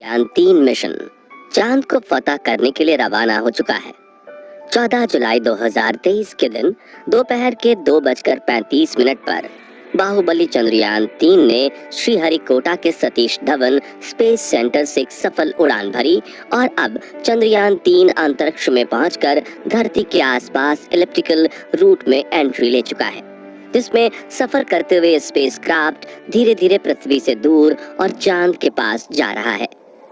Chandrayaan-3 mission चांद को फतह करने के लिए रवाना हो चुका है। 14 जुलाई 2023 के दिन दोपहर के 2:35 पर बाहुबली चंद्रयान-3 ने श्रीहरिकोटा के सतीश धवन स्पेस सेंटर से एक सफल उड़ान भरी और अब चंद्रयान-3 अंतरिक्ष में पहुंचकर धरती के आसपास एलिप्टिकल रूट में एंट्री ले चुका है, जिसमें सफर करते हुए स्पेसक्राफ्ट धीरे धीरे पृथ्वी से दूर और चांद के पास जा रहा है।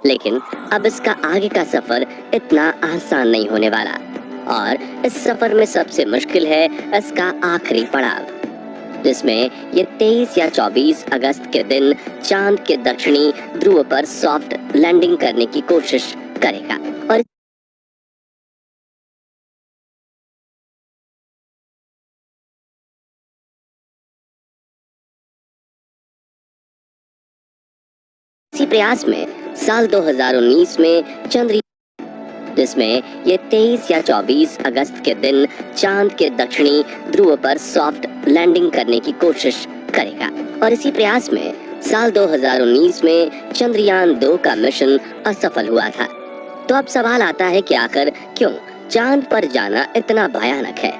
लेकिन अब इसका आगे का सफर इतना आसान नहीं होने वाला और इस सफर में सबसे मुश्किल है इसका आखिरी पड़ाव, जिसमें ये 23 या 24 अगस्त के दिन चांद के दक्षिणी ध्रुव पर सॉफ्ट लैंडिंग करने की कोशिश करेगा। और इसी प्रयास में साल 2019 में जिसमें ये 23 या 24 अगस्त के दिन चांद के दक्षिणी ध्रुव पर सॉफ्ट लैंडिंग करने की कोशिश करेगा। और इसी प्रयास में साल 2019 में चंद्रयान-2 का मिशन असफल हुआ था। तो अब सवाल आता है कि आखिर क्यों चांद पर जाना इतना भयानक है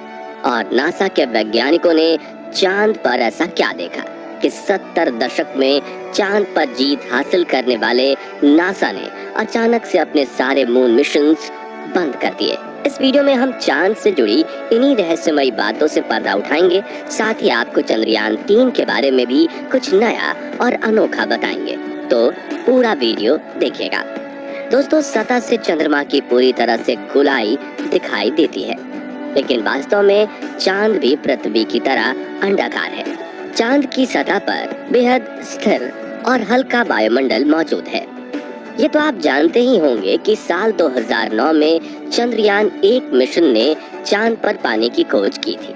और नासा के वैज्ञानिकों ने चांद पर ऐसा क्या देखा कि 70 दशक में चांद पर जीत हासिल करने वाले नासा ने अचानक से अपने सारे मून मिशंस बंद कर दिए। इस वीडियो में हम चांद से जुड़ी इन्हीं रहस्यमयी बातों से पर्दा उठाएंगे, साथ ही आपको चंद्रयान-3 के बारे में भी कुछ नया और अनोखा बताएंगे। तो पूरा वीडियो देखिएगा। दोस्तों, सतह से चंद्रमा की पूरी तरह से गोलाई दिखाई देती है, लेकिन वास्तव में चांद भी पृथ्वी की तरह अंडाकार है। चांद की सतह पर बेहद स्थिर और हल्का वायुमंडल मौजूद है। ये तो आप जानते ही होंगे कि साल 2009 में चंद्रयान-1 मिशन ने चांद पर पानी की खोज की थी,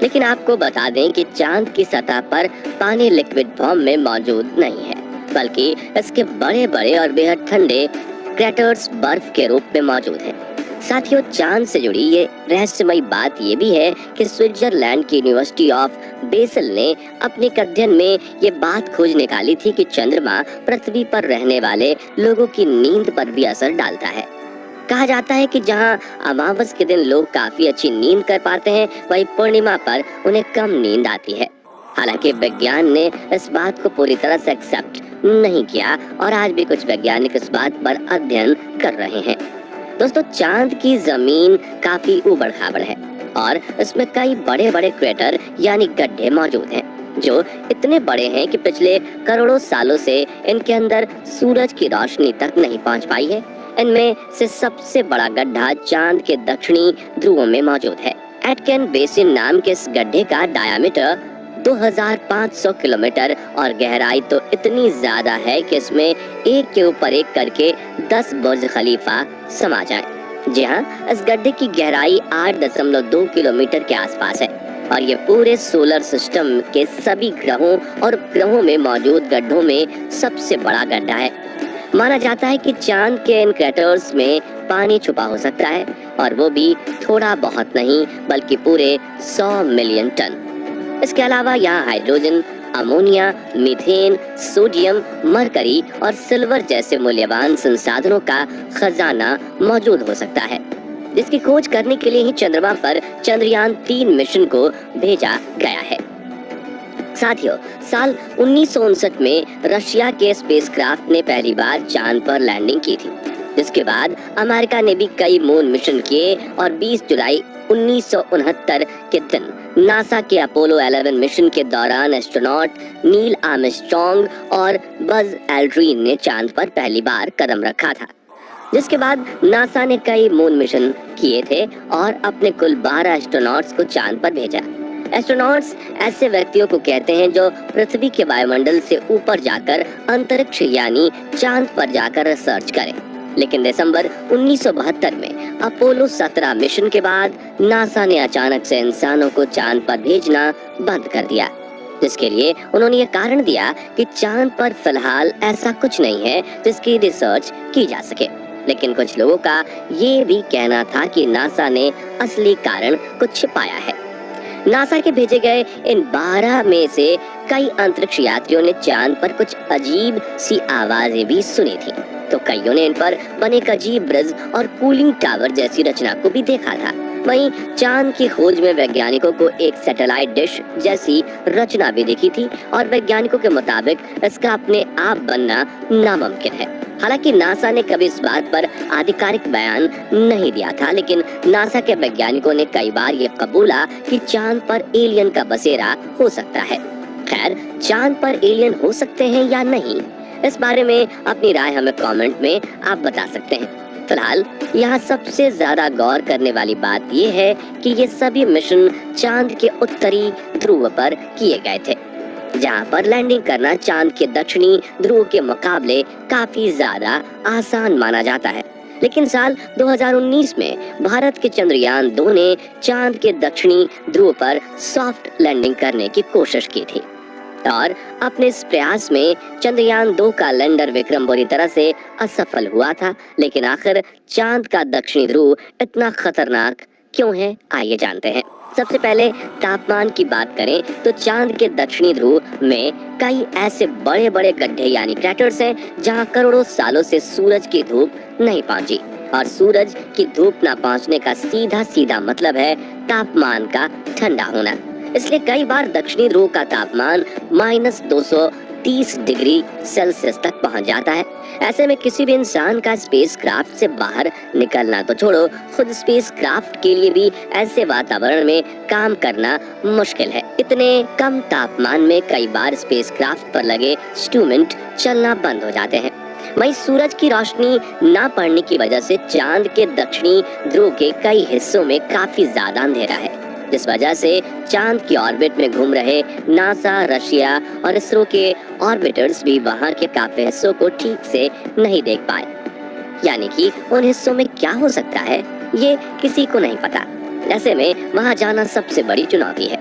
लेकिन आपको बता दें कि चांद की सतह पर पानी लिक्विड फॉर्म में मौजूद नहीं है, बल्कि इसके बड़े बड़े और बेहद ठंडे क्रेटर्स बर्फ के रूप में मौजूद हैं। साथियों, चांद से जुड़ी ये रहस्यमयी बात ये भी है कि स्विट्जरलैंड की यूनिवर्सिटी ऑफ बेसल ने अपने अध्ययन में ये बात खोज निकाली थी कि चंद्रमा पृथ्वी पर रहने वाले लोगों की नींद पर भी असर डालता है। कहा जाता है कि जहां अमावस के दिन लोग काफी अच्छी नींद कर पाते हैं, वहीं पूर्णिमा पर उन्हें कम नींद आती है। हालांकि विज्ञान ने इस बात को पूरी तरह से एक्सेप्ट नहीं किया और आज भी कुछ वैज्ञानिक इस बात पर अध्ययन कर रहे हैं। दोस्तों, चांद की जमीन काफी उबड़-खाबड़ है और इसमें कई बड़े बड़े क्रेटर यानी गड्ढे मौजूद हैं, जो इतने बड़े हैं कि पिछले करोड़ों सालों से इनके अंदर सूरज की रोशनी तक नहीं पहुंच पाई है। इनमें से सबसे बड़ा गड्ढा चांद के दक्षिणी ध्रुव में मौजूद है। एटकेन बेसिन नाम के इस गड्ढे का डायामीटर 2500 किलोमीटर और गहराई तो इतनी ज्यादा है कि इसमें एक के ऊपर एक करके 10 बुर्ज खलीफा समा जाए। जी हाँ, इस गड्ढे की गहराई 8.2 किलोमीटर के आसपास है और ये पूरे सोलर सिस्टम के सभी ग्रहों और उपग्रहों में मौजूद गड्ढों में सबसे बड़ा गड्ढा है। माना जाता है कि चांद के इन क्रेटर्स में पानी छुपा हो सकता है, और वो भी थोड़ा बहुत नहीं बल्कि पूरे 100 मिलियन टन। इसके अलावा यहाँ hydrogen, ammonia, methane, sodium, mercury और सिल्वर जैसे मूल्यवान संसाधनों का खजाना मौजूद हो सकता है, जिसकी खोज करने के लिए ही चंद्रमा पर चंद्रयान-3 मिशन को भेजा गया है। साथियों, साल 1959 में रशिया के स्पेसक्राफ्ट ने पहली बार चांद पर लैंडिंग की थी, जिसके बाद अमेरिका ने भी कई मून मिशन किए और 20 जुलाई 1969 के दिन नासा के अपोलो 11 मिशन के दौरान एस्ट्रोनॉट नील आर्मस्ट्रॉन्ग और बज एल्ड्रिन ने चांद पर पहली बार कदम रखा था। जिसके बाद नासा ने कई मून मिशन किए थे और अपने कुल 12 एस्ट्रोनॉट्स को चांद पर भेजा। एस्ट्रोनॉट्स ऐसे व्यक्तियों को कहते हैं जो पृथ्वी के वायुमंडल से ऊपर जाकर अंतरिक्ष यानी चांद पर जाकर रिसर्च करें। लेकिन दिसंबर 1972 में अपोलो 17 मिशन के बाद नासा ने अचानक से इंसानों को चांद पर भेजना बंद कर दिया, जिसके लिए उन्होंने ये कारण दिया कि चांद पर फिलहाल ऐसा कुछ नहीं है जिसकी रिसर्च की जा सके। लेकिन कुछ लोगों का ये भी कहना था कि नासा ने असली कारण कुछ छिपाया है। नासा के भेजे गए इन 12 में से कई अंतरिक्ष यात्रियों ने चांद पर कुछ अजीब सी आवाजें भी सुनी थी। तो कईयों ने इन पर बने एक अजीब ब्रिज और कूलिंग टावर जैसी रचना को भी देखा था। वहीं चांद की खोज में वैज्ञानिकों को एक सैटेलाइट डिश जैसी रचना भी दिखी थी और वैज्ञानिकों के मुताबिक इसका अपने आप बनना नामुमकिन है। हालांकि नासा ने कभी इस बात पर आधिकारिक बयान नहीं दिया था, लेकिन नासा के वैज्ञानिकों ने कई बार ये कबूला कि चांद पर एलियन का बसेरा हो सकता है। खैर, चांद पर एलियन हो सकते हैं या नहीं, इस बारे में अपनी राय हमें कमेंट में आप बता सकते हैं। फिलहाल यहाँ सबसे ज्यादा गौर करने वाली बात यह है कि ये सभी मिशन चांद के उत्तरी ध्रुव पर किए गए थे, जहाँ पर लैंडिंग करना चांद के दक्षिणी ध्रुव के मुकाबले काफी ज्यादा आसान माना जाता है। लेकिन साल 2019 में भारत के चंद्रयान 2 ने चांद के दक्षिणी ध्रुव पर सॉफ्ट लैंडिंग करने की कोशिश की थी और अपने इस प्रयास में चंद्रयान 2 का लैंडर विक्रम बुरी तरह से असफल हुआ था। लेकिन आखिर चांद का दक्षिणी ध्रुव इतना खतरनाक क्यों है, आइए जानते हैं। सबसे पहले तापमान की बात करें तो चांद के दक्षिणी ध्रुव में कई ऐसे बड़े बड़े गड्ढे यानी क्रैटर्स हैं जहां करोड़ों सालों से सूरज की धूप नहीं पहुंची, और सूरज की धूप न पहुंचने का सीधा सीधा मतलब है तापमान का ठंडा होना। इसलिए कई बार दक्षिणी ध्रुव का तापमान -230 डिग्री सेल्सियस तक पहुंच जाता है। ऐसे में किसी भी इंसान का स्पेसक्राफ्ट से बाहर निकलना तो छोड़ो, खुद स्पेसक्राफ्ट के लिए भी ऐसे वातावरण में काम करना मुश्किल है। इतने कम तापमान में कई बार स्पेसक्राफ्ट पर लगे इंस्ट्रूमेंट चलना बंद हो जाते हैं। वहीं सूरज की रोशनी न पड़ने की वजह से चांद के दक्षिणी ध्रुव के कई हिस्सों में काफी ज्यादा अंधेरा है, जिस वजह से चांद की ऑर्बिट में घूम रहे नासा, रशिया और इसरो के ऑर्बिटर्स भी वहां के काफी हिस्सों को ठीक से नहीं देख पाए। यानी कि उन हिस्सों में क्या हो सकता है ये किसी को नहीं पता। ऐसे में वहां जाना सबसे बड़ी चुनौती है।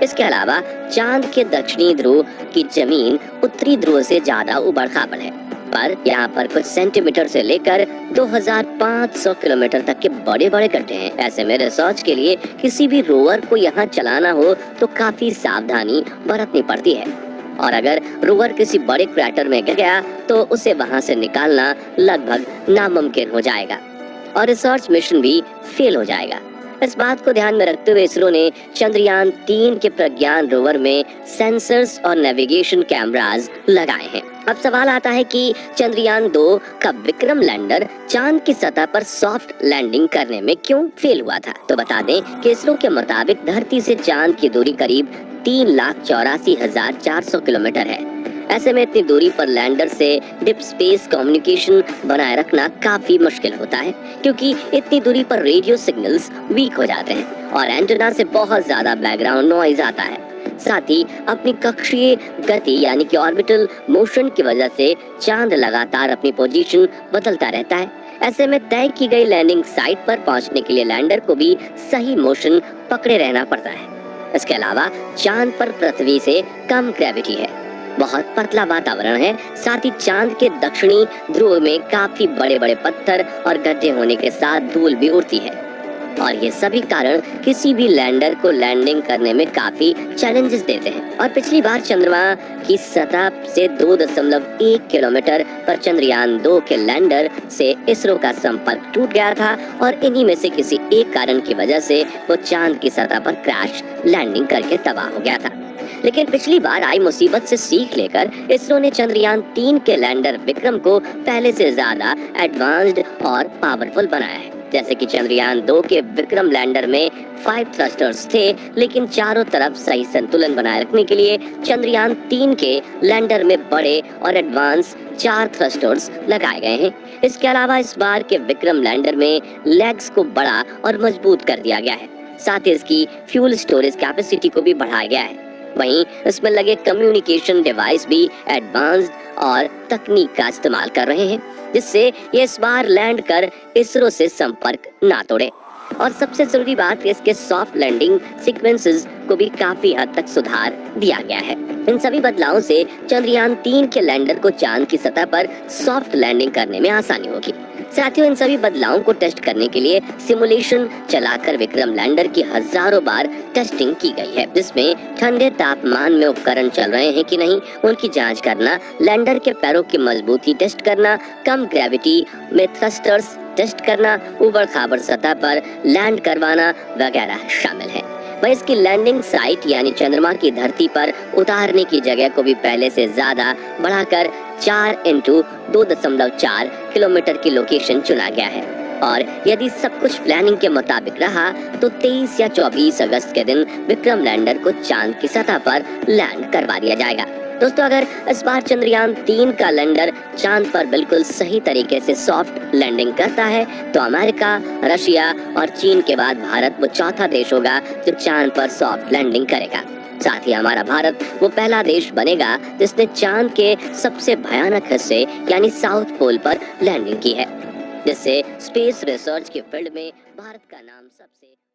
इसके अलावा चांद के दक्षिणी ध्रुव की जमीन उत्तरी ध्रुव से ज्यादा उबड़-खाबड़ है, पर यहाँ पर कुछ सेंटीमीटर से लेकर 2500 किलोमीटर तक के बड़े बड़े गड्ढे हैं। ऐसे में रिसर्च के लिए किसी भी रोवर को यहाँ चलाना हो तो काफी सावधानी बरतनी पड़ती है, और अगर रोवर किसी बड़े क्रैटर में गिर गया तो उसे वहाँ से निकालना लगभग नामुमकिन हो जाएगा और रिसर्च मिशन भी फेल हो जाएगा। इस बात को ध्यान में रखते हुए इसरो ने चंद्रयान 3 के प्रज्ञान रोवर में सेंसर्स और नेविगेशन कैमरास लगाए हैं। अब सवाल आता है कि चंद्रयान 2 का विक्रम लैंडर चांद की सतह पर सॉफ्ट लैंडिंग करने में क्यों फेल हुआ था। तो बता दें कि इसरो के मुताबिक धरती से चांद की दूरी करीब 3,84,400 किलोमीटर है। ऐसे में इतनी दूरी पर लैंडर से डीप स्पेस कम्युनिकेशन बनाए रखना काफी मुश्किल होता है, क्योंकि इतनी दूरी पर रेडियो सिग्नल्स वीक हो जाते हैं और एंटेना से बहुत ज्यादा बैकग्राउंड नॉइज आता है। साथ ही अपनी कक्षीय गति यानी कि ऑर्बिटल मोशन की वजह से चांद लगातार अपनी पोजीशन बदलता रहता है। ऐसे में तय की गई लैंडिंग साइट पर पहुंचने के लिए लैंडर को भी सही मोशन पकड़े रहना पड़ता है। इसके अलावा चांद पर पृथ्वी से कम ग्रेविटी है, बहुत पतला वातावरण है। साथ ही चांद के दक्षिणी ध्रुव में काफी बड़े बड़े पत्थर और गड्ढे होने के साथ धूल भी उड़ती है, और ये सभी कारण किसी भी लैंडर को लैंडिंग करने में काफी चैलेंजेस देते हैं। और पिछली बार चंद्रमा की सतह से 2.1 किलोमीटर पर चंद्रयान 2 के लैंडर से इसरो का संपर्क टूट गया था, और इन्हीं में से किसी एक कारण की वजह से वो चांद की सतह पर क्रैश लैंडिंग करके तबाह हो गया था। लेकिन पिछली बार आई मुसीबत से सीख लेकर इसरो ने चंद्रयान 3 के लैंडर विक्रम को पहले से ज्यादा एडवांस्ड और पावरफुल बनाया है। जैसे कि चंद्रयान 2 के विक्रम लैंडर में 5 थ्रस्टर्स थे, लेकिन चारों तरफ सही संतुलन बनाए रखने के लिए चंद्रयान 3 के लैंडर में बड़े और एडवांस 4 थ्रस्टर्स लगाए गए हैं। इसके अलावा इस बार के विक्रम लैंडर में लेग्स को बड़ा और मजबूत कर दिया गया है। साथ ही इसकी फ्यूल स्टोरेज कैपेसिटी को भी बढ़ाया गया है। वहीं इसमें लगे कम्युनिकेशन डिवाइस भी एडवांस्ड और तकनीक का इस्तेमाल कर रहे हैं, जिससे ये इस बार लैंड कर इसरो से संपर्क ना तोड़े। और सबसे जरूरी बात, इसके सॉफ्ट लैंडिंग सीक्वेंसेस को भी काफी हद तक सुधार दिया गया है। इन सभी बदलावों से चंद्रयान 3 के लैंडर को चांद की सतह पर सॉफ्ट लैंडिंग करने में आसानी होगी। साथियों, इन सभी बदलावों को टेस्ट करने के लिए सिमुलेशन चलाकर विक्रम लैंडर की हजारों बार टेस्टिंग की गई है, जिसमें ठंडे तापमान में उपकरण चल रहे हैं कि नहीं उनकी जांच करना, लैंडर के पैरों की मजबूती टेस्ट करना, कम ग्रेविटी में थ्रस्टर्स टेस्ट करना, ऊबड़ खाबड़ सतह पर लैंड करवाना वगैरह शामिल है। वह इसकी लैंडिंग साइट यानी चंद्रमा की धरती पर उतारने की जगह को भी पहले से ज्यादा बढ़ाकर 4x2.4 किलोमीटर की लोकेशन चुना गया है। और यदि सब कुछ प्लानिंग के मुताबिक रहा तो 23 या 24 अगस्त के दिन विक्रम लैंडर को चांद की सतह पर लैंड करवा दिया जाएगा। दोस्तों, अगर इस बार चंद्रयान 3 का लैंडर चांद पर बिल्कुल सही तरीके से सॉफ्ट लैंडिंग करता है तो अमेरिका, रशिया और चीन के बाद भारत वो चौथा देश होगा जो चांद पर सॉफ्ट लैंडिंग करेगा। साथ ही हमारा भारत वो पहला देश बनेगा जिसने चांद के सबसे भयानक हिस्से यानी साउथ पोल पर लैंडिंग की है, जिससे स्पेस रिसर्च के फील्ड में भारत का नाम सबसे